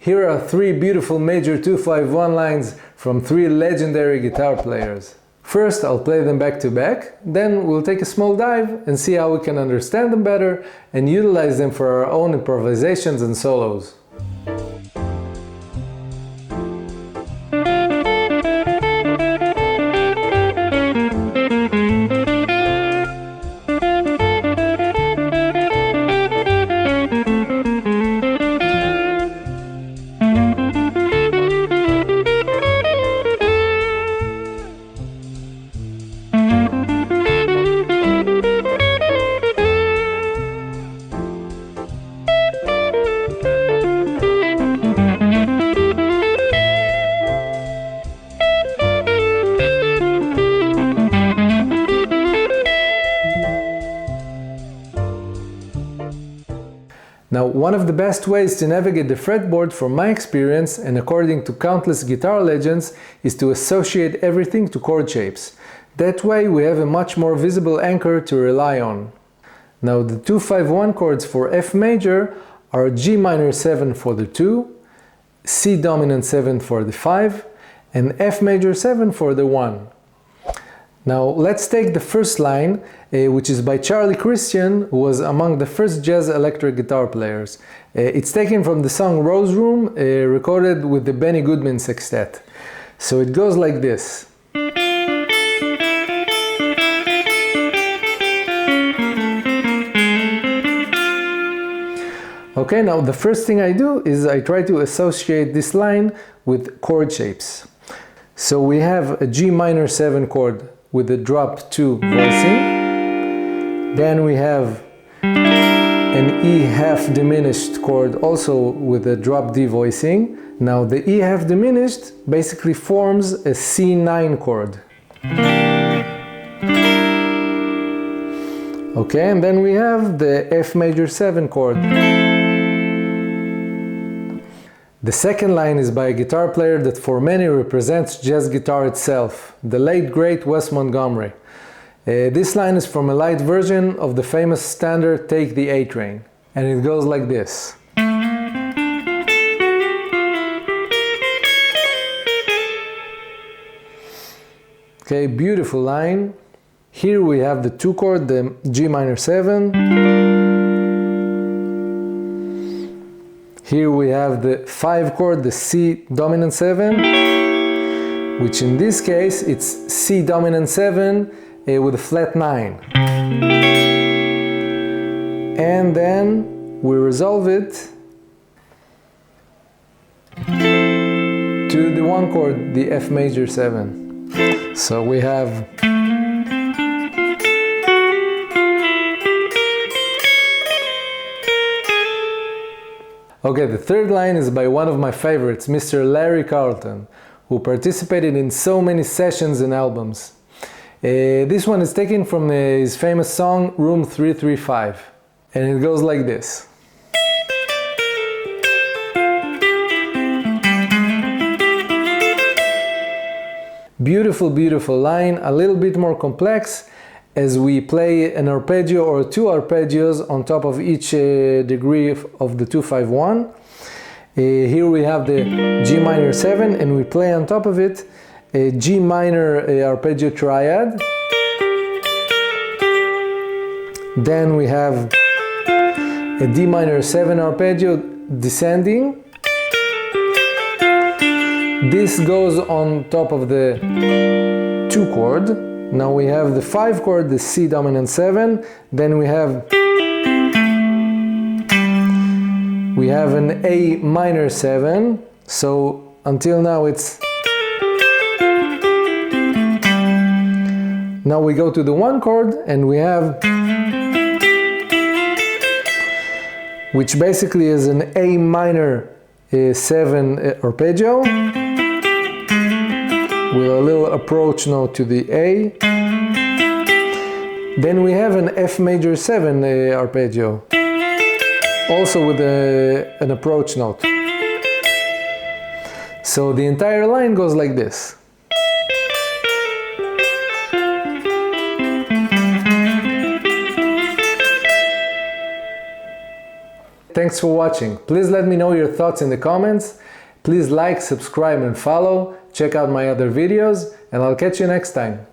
Here are three beautiful major 251 lines from three legendary guitar players. First, I'll play them back to back, then we'll take a small dive and see how we can understand them better and utilize them for our own improvisations and solos. Now, one of the best ways to navigate the fretboard from my experience, and according to countless guitar legends, is to associate everything to chord shapes. That way we have a much more visible anchor to rely on. Now, the 251 chords for F major are G minor 7 for the 2, C dominant 7 for the 5, and F major 7 for the 1. Now let's take the first line, which is by Charlie Christian, who was among the first jazz electric guitar players. It's taken from the song Rose Room, recorded with the Benny Goodman Sextet. So it goes like this. Okay, now the first thing I do is I try to associate this line with chord shapes. So we have a G minor 7 chord with the drop 2 voicing. Then we have an E half diminished chord also with a drop D voicing. Now the E half diminished basically forms a C9 chord. Okay, and then we have the F major 7 chord. The second line is by a guitar player that for many represents jazz guitar itself, the late great Wes Montgomery. This line is from a light version of the famous standard Take the A Train, and it goes like this. Okay, beautiful line. Here we have the 2 chord, the G minor 7. Here we have the 5 chord, the C dominant 7, which in this case it's C dominant 7 with a flat 9. And then we resolve it to the 1 chord, the F major 7. So we have Okay, the third line is by one of my favorites, Mr. Larry Carlton, who participated in so many sessions and albums. This one is taken from his famous song Room 335, and it goes like this. Beautiful, beautiful line, a little bit more complex, as we play an arpeggio or 2 arpeggios on top of each degree of the 251. Here we have the G minor 7 and we play on top of it a G minor arpeggio triad. Then we have a D minor 7 arpeggio descending. This goes on top of the 2 chord. Now we have the 5 chord, the C dominant 7, then we have an A minor 7, so until now it's... Now we go to the 1 chord and we have, which basically is an A minor 7 arpeggio, with a little approach note to the A. Then we have an F major 7 arpeggio, also with an approach note. So the entire line goes like this. Thanks for watching. Please let me know your thoughts in the comments. Please like, subscribe and follow. Check out my other videos and I'll catch you next time.